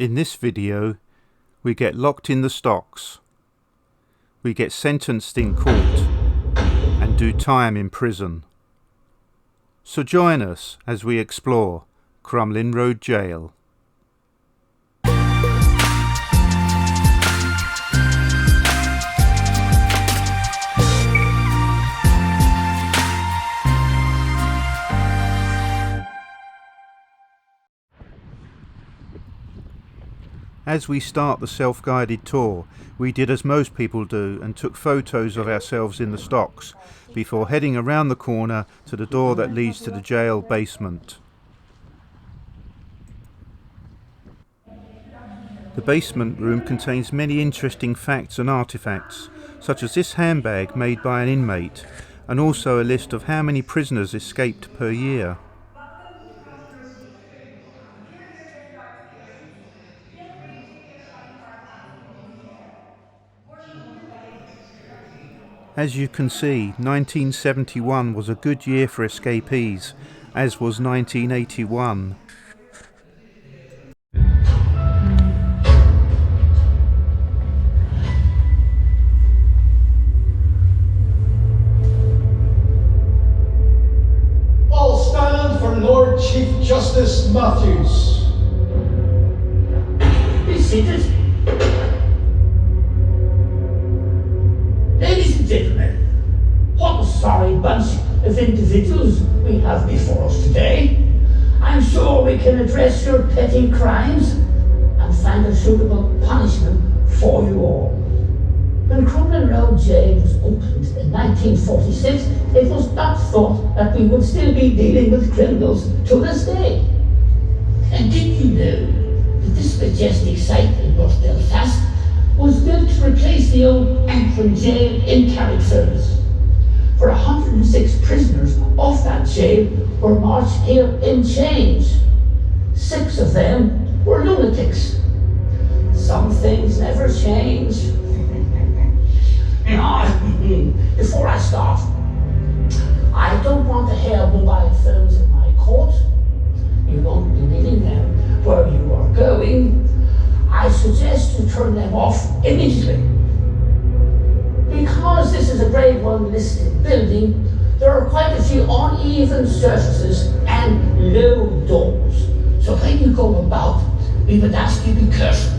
In this video, we get locked in the stocks, we get sentenced in court, and do time in prison. So join us as we explore Crumlin Road Jail. As we start the self-guided tour, we did as most people do and took photos of ourselves in the stocks before heading around the corner to the door that leads to the jail basement. The basement room contains many interesting facts and artifacts, such as this handbag made by an inmate, and also a list of how many prisoners escaped per year. As you can see, 1971 was a good year for escapees, as was 1981. I'll stand for Lord Chief Justice Matthews. Be seated. Ladies and gentlemen, what a sorry bunch of individuals we have before us today. I'm sure we can address your petty crimes and find a suitable punishment for you all. When Crumlin Road Jail was opened in 1946, it was not thought that we would still be dealing with criminals to this day. And did you know that this majestic site in North Belfast was built to replace the old Ancram jail in Carrickfergus? For 106 prisoners of that jail were marched here in chains. 6 of them were lunatics. Some things never change. Now, before I start, I don't want to hear mobile phones in my court. You won't be needing them where you are going. I suggest you turn them off immediately. Because this is a Grade 1 listed building, there are quite a few uneven surfaces and low doors. So when you go about, we would ask you to be careful.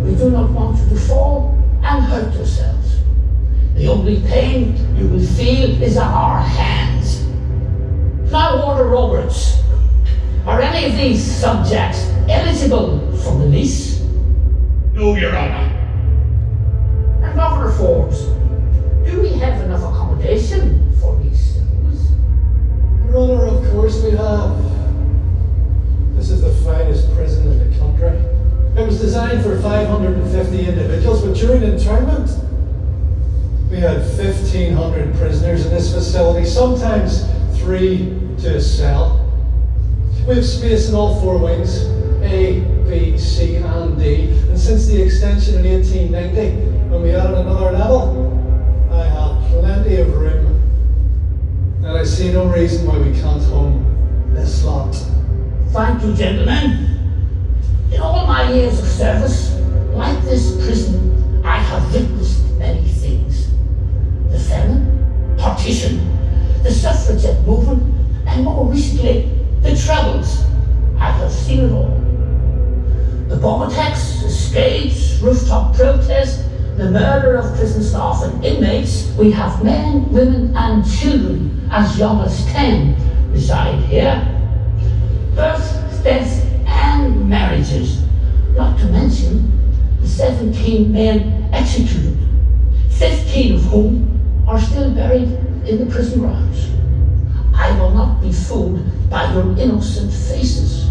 We do not want you to fall and hurt yourselves. The only pain you will feel is on our hands. Now, Warder Roberts, are any of these subjects eligible for release? No, Your Honour. And Governor Forbes, do we have enough accommodation for these cells? Your Honour, of course we have. This is the finest prison in the country. It was designed for 550 individuals, but during internment, we had 1,500 prisoners in this facility, sometimes 3 to a cell. We have space in all 4 wings, A, B, C and D, and since the extension in 1890, when we added another level, I have plenty of room, and I see no reason why we can't home this lot. Thank you, gentlemen. In all my years of service, like this prison, I have witnessed many things. The famine, partition, the suffragette movement, and more recently, the Troubles. I have seen it all. The bomb attacks, escapes, rooftop protests, the murder of prison staff and inmates. We have men, women and children as young as 10 reside here. Births, deaths and marriages, not to mention the 17 men executed, 15 of whom are still buried in the prison grounds. I will not be fooled by your innocent faces.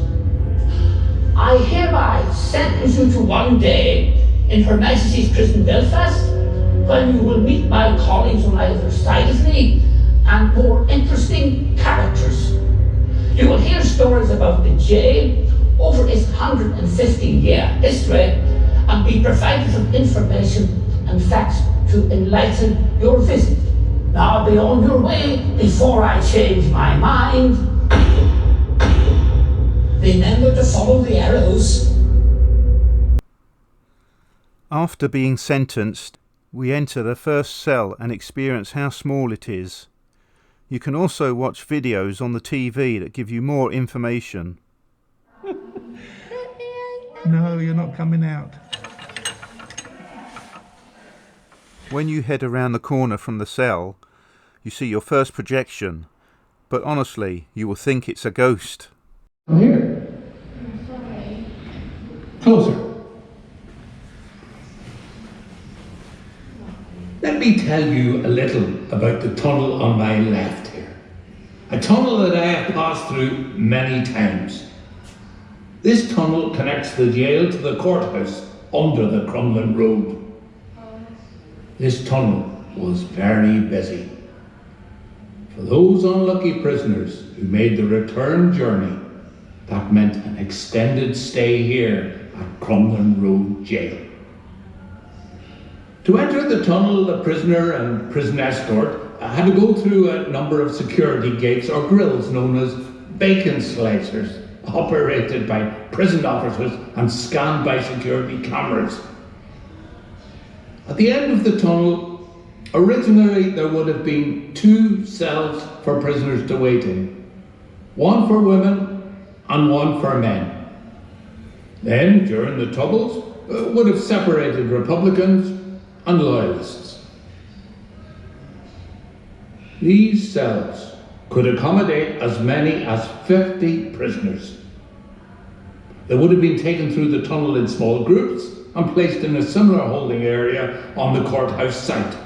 I hereby sentence you to 1 day in Her Majesty's Prison Belfast, when you will meet my colleagues on either side of me and more interesting characters. You will hear stories about the jail over its 150-year history and be provided with information and facts to enlighten your visit. Now be on your way before I change my mind. Remember to follow the arrows. After being sentenced, we enter the first cell and experience how small it is. You can also watch videos on the TV that give you more information. No, you're not coming out. When you head around the corner from the cell, you see your first projection, but honestly, you will think it's a ghost. Come here. Closer. Let me tell you a little about the tunnel on my left here. A tunnel that I have passed through many times. This tunnel connects the jail to the courthouse under the Crumlin road. This tunnel was very busy. For those unlucky prisoners who made the return journey, that meant an extended stay here at Crumlin Road Jail. To enter the tunnel, the prisoner and prison escort had to go through a number of security gates or grills known as bacon slicers, operated by prison officers and scanned by security cameras. At the end of the tunnel, originally there would have been 2 cells for prisoners to wait in, one for women and one for men. Then, during the Troubles, would have separated Republicans and Loyalists. These cells could accommodate as many as 50 prisoners. They would have been taken through the tunnel in small groups and placed in a similar holding area on the courthouse site.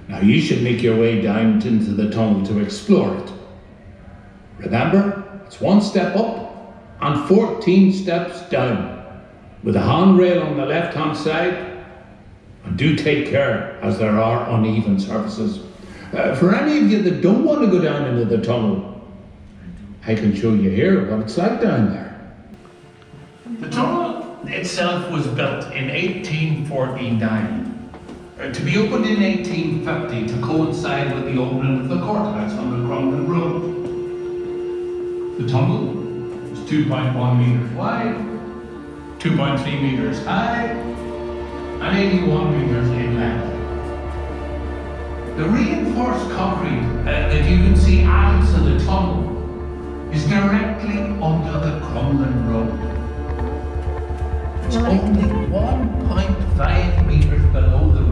Now you should make your way down into the tunnel to explore it. Remember, it's 1 step up and 14 steps down, with a handrail on the left-hand side. And do take care, as there are uneven surfaces. For any of you that don't want to go down into the tunnel, I can show you here what it's like down there. The tunnel itself was built in 1849, to be opened in 1850 to coincide with the opening of the courthouse on the Crumlin Road. The tunnel was 2.1 metres wide, 2.3 metres high, and 81 metres in length. The reinforced concrete that you can see added to the tunnel is directly under the Crumlin Road. It's only 1.5 metres below the road.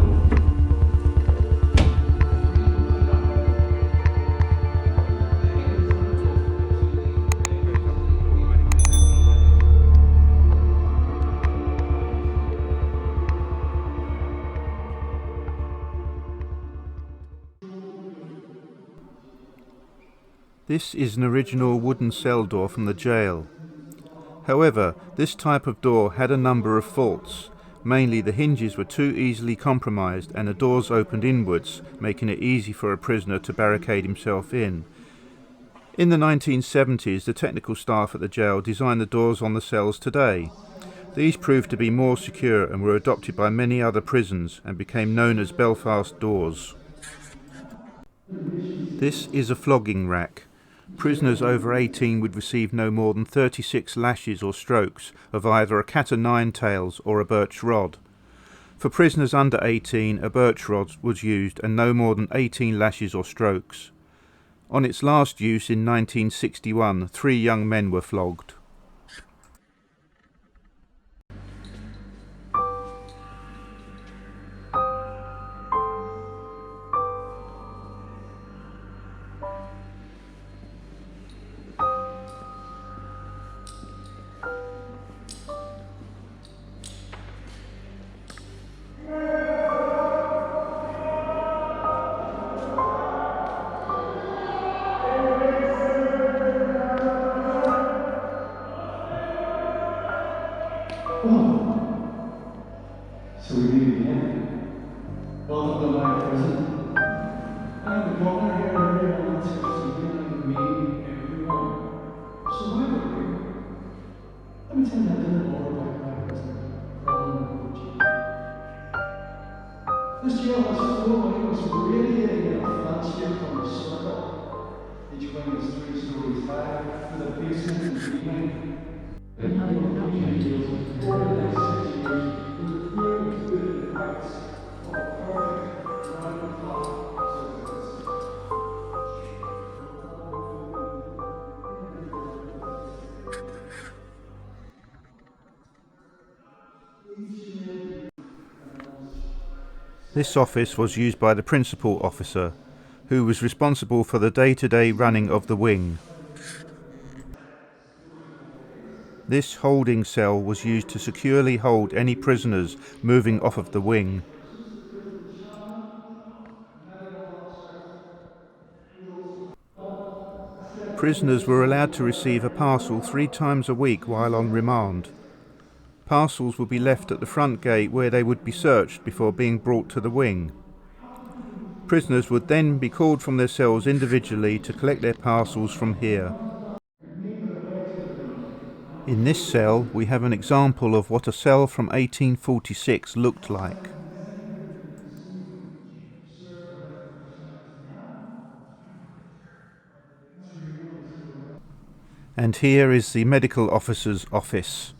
This is an original wooden cell door from the jail. However, this type of door had a number of faults. Mainly the hinges were too easily compromised and the doors opened inwards, making it easy for a prisoner to barricade himself in. In the 1970s, the technical staff at the jail designed the doors on the cells today. These proved to be more secure and were adopted by many other prisons and became known as Belfast doors. This is a flogging rack. Prisoners over 18 would receive no more than 36 lashes or strokes of either a cat o' nine tails or a birch rod. For prisoners under 18, a birch rod was used and no more than 18 lashes or strokes. On its last use in 1961, 3 young men were flogged. So we meet again. Welcome to my prison. I'm the governor here, and everyone else is dealing with me and everyone. So why are we here? Let me tell you a little more about my prison. This jail has 4 wings radiating in a flat shape from the circle. Each wing is 3 stories high, with a basement and 3 wing. And how do you know you deal with 4 of This office was used by the principal officer, who was responsible for the day-to-day running of the wing. This holding cell was used to securely hold any prisoners moving off of the wing. Prisoners were allowed to receive a parcel 3 times a week while on remand. Parcels would be left at the front gate where they would be searched before being brought to the wing. Prisoners would then be called from their cells individually to collect their parcels from here. In this cell we have an example of what a cell from 1846 looked like. And here is the medical officer's office.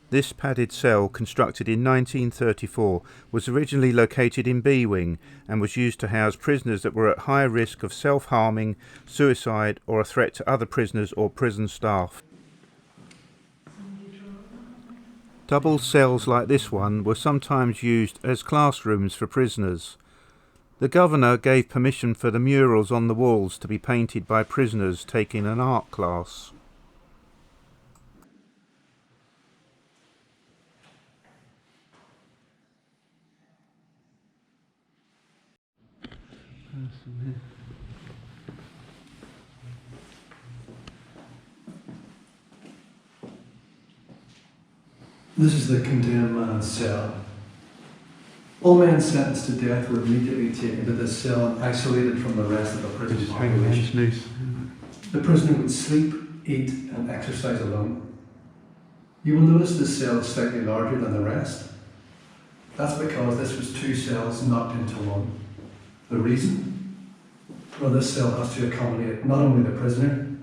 This padded cell, constructed in 1934, was originally located in B Wing and was used to house prisoners that were at high risk of self-harming, suicide or a threat to other prisoners or prison staff. Double cells like this one were sometimes used as classrooms for prisoners. The governor gave permission for the murals on the walls to be painted by prisoners taking an art class. This is the condemned man's cell. All men sentenced to death were immediately taken to this cell and isolated from the rest of the prison population. The prisoner would sleep, eat and exercise alone. You will notice this cell is slightly larger than the rest. That's because this was 2 cells knocked into one. The reason? Well, this cell has to accommodate not only the prisoner,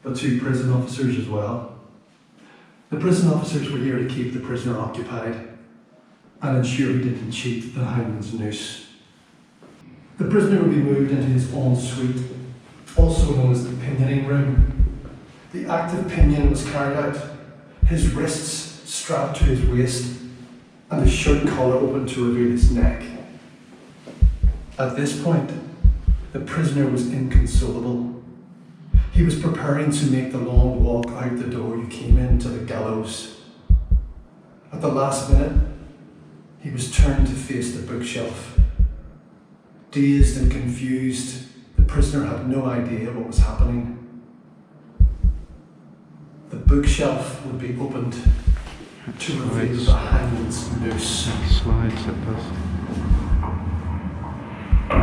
but 2 prison officers as well. The prison officers were here to keep the prisoner occupied and ensure he didn't cheat the hangman's noose. The prisoner would be moved into his own suite, also known as the pinioning room. The act of pinion was carried out, his wrists strapped to his waist and his shirt collar open to reveal his neck. At this point, the prisoner was inconsolable. He was preparing to make the long walk out the door you came into the gallows. At the last minute, he was turned to face the bookshelf. Dazed and confused, the prisoner had no idea what was happening. The bookshelf would be opened to reveal the hangman's noose. Slides, it does.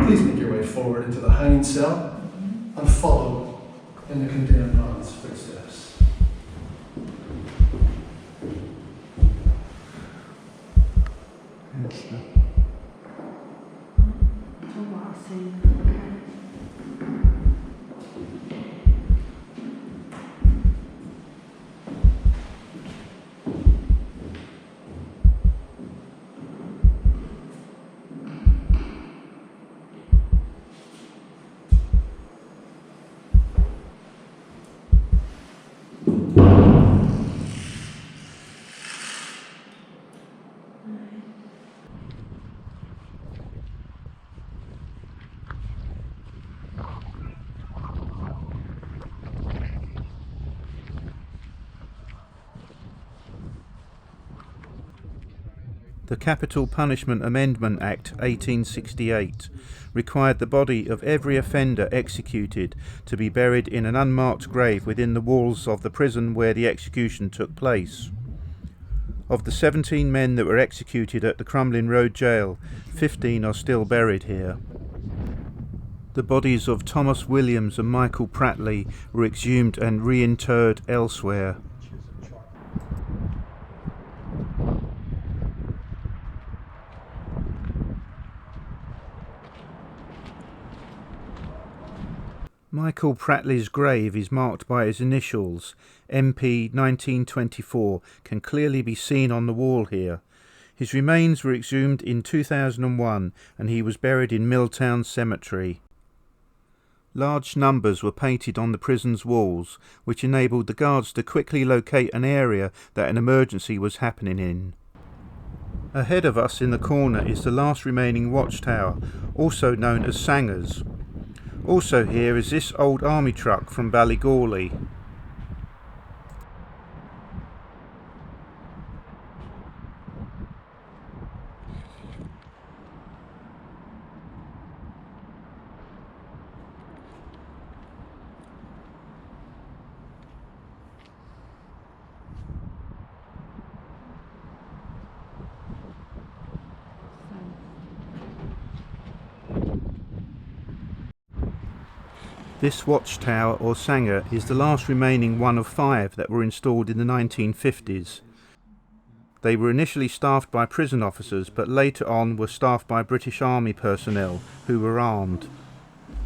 Please make your way forward into the hanging cell and follow in the condemned man's footsteps. The Capital Punishment Amendment Act 1868 required the body of every offender executed to be buried in an unmarked grave within the walls of the prison where the execution took place. Of the 17 men that were executed at the Crumlin Road Gaol, 15 are still buried here. The bodies of Thomas Williams and Michael Prattley were exhumed and reinterred elsewhere. Michael Prattley's grave is marked by his initials. MP 1924 can clearly be seen on the wall here. His remains were exhumed in 2001 and he was buried in Milltown Cemetery. Large numbers were painted on the prison's walls, which enabled the guards to quickly locate an area that an emergency was happening in. Ahead of us in the corner is the last remaining watchtower, also known as Sanger's. Also here is this old army truck from Ballygawley. This watchtower or Sanger is the last remaining one of 5 that were installed in the 1950s. They were initially staffed by prison officers but later on were staffed by British Army personnel who were armed.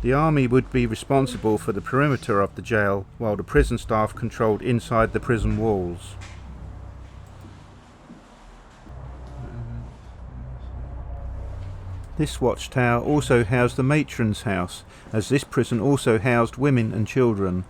The Army would be responsible for the perimeter of the jail while the prison staff controlled inside the prison walls. This watchtower also housed the matron's house, as this prison also housed women and children.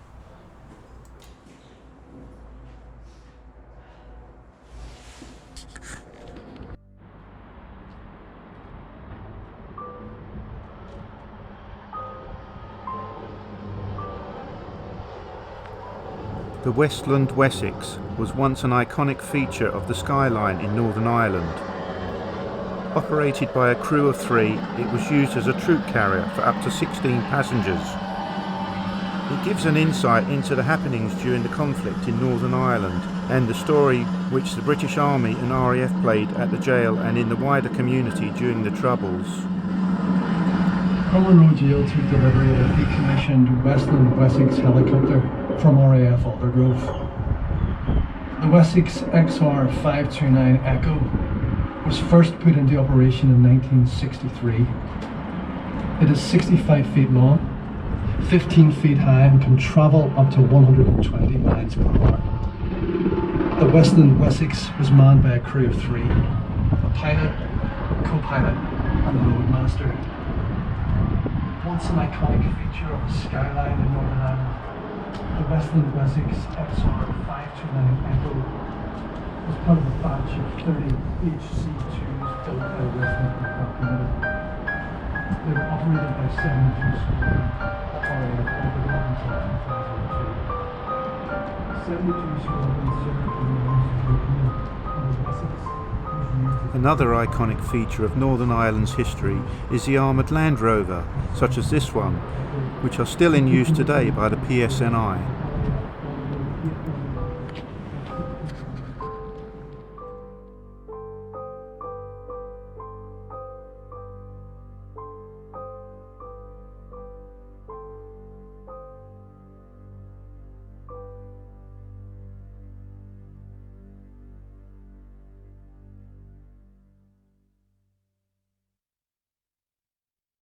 The Westland Wessex was once an iconic feature of the skyline in Northern Ireland. Operated by a crew of 3, it was used as a troop carrier for up to 16 passengers. It gives an insight into the happenings during the conflict in Northern Ireland and the story which the British Army and RAF played at the jail and in the wider community during the Troubles. Crumlin Road Jail took delivery of a decommissioned Westland Wessex helicopter from RAF Aldergrove. The Wessex XR-529 Echo was first put into operation in 1963. It is 65 feet long, 15 feet high and can travel up to 120 miles per hour. The Westland Wessex was manned by a crew of 3, a pilot, co-pilot and a roadmaster. Once an iconic feature of the skyline in Northern Ireland, the Westland Wessex XR-529 Echo was part of a batch of 30 HC2s built by Westland and Colin. They were operated by 7 crew squadron. Another iconic feature of Northern Ireland's history is the armoured Land Rover, such as this one, which are still in use today by the PSNI.